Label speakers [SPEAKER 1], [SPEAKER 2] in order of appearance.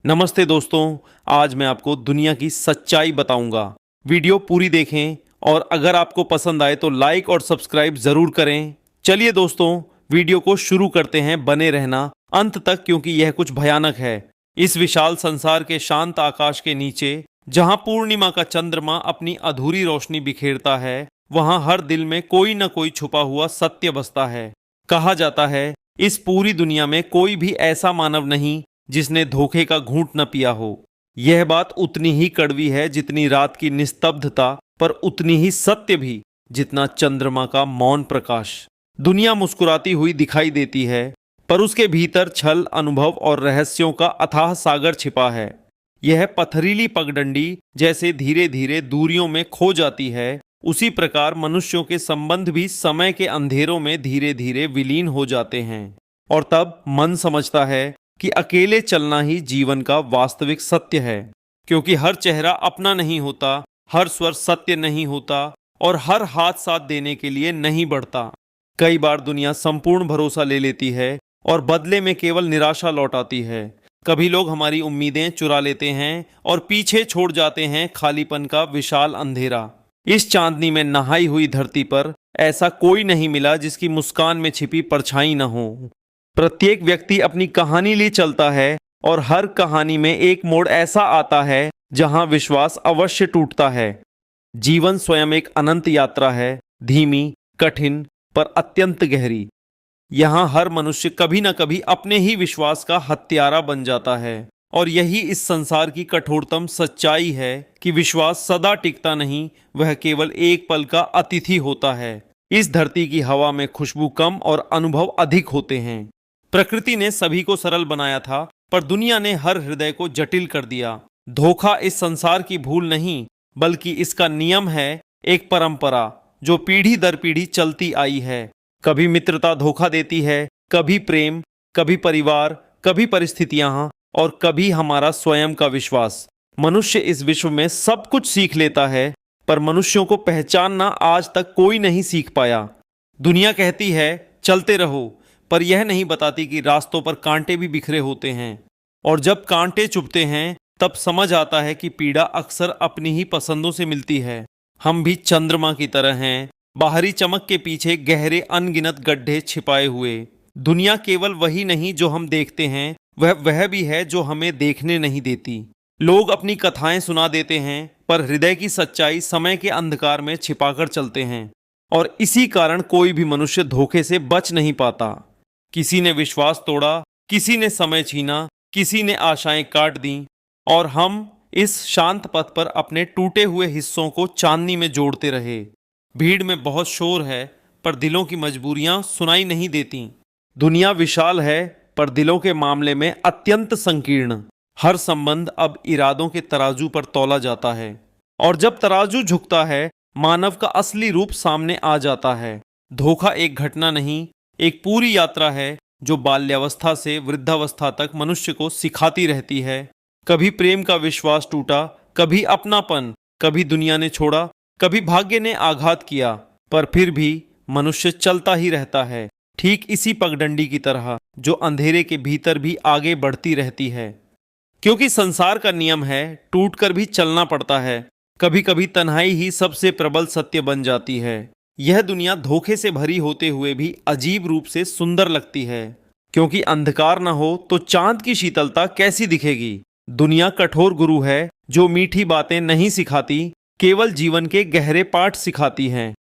[SPEAKER 1] नमस्ते दोस्तों, आज मैं आपको दुनिया की सच्चाई बताऊंगा। वीडियो पूरी देखें और अगर आपको पसंद आए तो लाइक और सब्सक्राइब जरूर करें। चलिए दोस्तों, वीडियो को शुरू करते हैं। बने रहना अंत तक क्योंकि यह कुछ भयानक है। इस विशाल संसार के शांत आकाश के नीचे, जहां पूर्णिमा का चंद्रमा अपनी अधूरी रोशनी बिखेरता है, वहां हर दिल में कोई न कोई छुपा हुआ सत्य बसता है। कहा जाता है, इस पूरी दुनिया में कोई भी ऐसा मानव नहीं जिसने धोखे का घूंट न पिया हो। यह बात उतनी ही कड़वी है जितनी रात की निस्तब्धता, पर उतनी ही सत्य भी जितना चंद्रमा का मौन प्रकाश। दुनिया मुस्कुराती हुई दिखाई देती है, पर उसके भीतर छल, अनुभव और रहस्यों का अथाह सागर छिपा है। यह पथरीली पगडंडी जैसे धीरे धीरे दूरियों में खो जाती है, उसी प्रकार मनुष्यों के संबंध भी समय के अंधेरों में धीरे धीरे विलीन हो जाते हैं। और तब मन समझता है कि अकेले चलना ही जीवन का वास्तविक सत्य है, क्योंकि हर चेहरा अपना नहीं होता, हर स्वर सत्य नहीं होता और हर हाथ साथ देने के लिए नहीं बढ़ता। कई बार दुनिया संपूर्ण भरोसा ले लेती है और बदले में केवल निराशा लौटाती है। कभी लोग हमारी उम्मीदें चुरा लेते हैं और पीछे छोड़ जाते हैं खालीपन का विशाल अंधेरा। इस चांदनी में नहाई हुई धरती पर ऐसा कोई नहीं मिला जिसकी मुस्कान में छिपी परछाई न हो। प्रत्येक व्यक्ति अपनी कहानी लिए चलता है और हर कहानी में एक मोड़ ऐसा आता है जहां विश्वास अवश्य टूटता है। जीवन स्वयं एक अनंत यात्रा है, धीमी, कठिन पर अत्यंत गहरी। यहाँ हर मनुष्य कभी न कभी अपने ही विश्वास का हत्यारा बन जाता है, और यही इस संसार की कठोरतम सच्चाई है कि विश्वास सदा टिकता नहीं, वह केवल एक पल का अतिथि होता है। इस धरती की हवा में खुशबू कम और अनुभव अधिक होते हैं। प्रकृति ने सभी को सरल बनाया था, पर दुनिया ने हर हृदय को जटिल कर दिया। धोखा इस संसार की भूल नहीं, बल्कि इसका नियम है, एक परंपरा जो पीढ़ी दर पीढ़ी चलती आई है। कभी मित्रता धोखा देती है, कभी प्रेम, कभी परिवार, कभी परिस्थितियां और कभी हमारा स्वयं का विश्वास। मनुष्य इस विश्व में सब कुछ सीख लेता है, पर मनुष्यों को पहचानना आज तक कोई नहीं सीख पाया। दुनिया कहती है चलते रहो, पर यह नहीं बताती कि रास्तों पर कांटे भी बिखरे होते हैं, और जब कांटे चुभते हैं तब समझ आता है कि पीड़ा अक्सर अपनी ही पसंदों से मिलती है। हम भी चंद्रमा की तरह हैं, बाहरी चमक के पीछे गहरे अनगिनत गड्ढे छिपाए हुए। दुनिया केवल वही नहीं जो हम देखते हैं, वह भी है जो हमें देखने नहीं देती। लोग अपनी कथाएं सुना देते हैं, पर हृदय की सच्चाई समय के अंधकार में छिपाकर चलते हैं, और इसी कारण कोई भी मनुष्य धोखे से बच नहीं पाता। किसी ने विश्वास तोड़ा, किसी ने समय छीना, किसी ने आशाएं काट दी, और हम इस शांत पथ पर अपने टूटे हुए हिस्सों को चांदनी में जोड़ते रहे। भीड़ में बहुत शोर है, पर दिलों की मजबूरियां सुनाई नहीं देती। दुनिया विशाल है, पर दिलों के मामले में अत्यंत संकीर्ण। हर संबंध अब इरादों के तराजू पर तौला जाता है, और जब तराजू झुकता है, मानव का असली रूप सामने आ जाता है। धोखा एक घटना नहीं, एक पूरी यात्रा है जो बाल्यावस्था से वृद्धावस्था तक मनुष्य को सिखाती रहती है। कभी प्रेम का विश्वास टूटा, कभी अपनापन, कभी दुनिया ने छोड़ा, कभी भाग्य ने आघात किया, पर फिर भी मनुष्य चलता ही रहता है, ठीक इसी पगडंडी की तरह जो अंधेरे के भीतर भी आगे बढ़ती रहती है। क्योंकि संसार का नियम है, टूटकर भी चलना पड़ता है। कभी कभी तन्हाई ही सबसे प्रबल सत्य बन जाती है। यह दुनिया धोखे से भरी होते हुए भी अजीब रूप से सुंदर लगती है, क्योंकि अंधकार न हो तो चांद की शीतलता कैसी दिखेगी। दुनिया कठोर गुरु है जो मीठी बातें नहीं सिखाती, केवल जीवन के गहरे पाठ सिखाती है।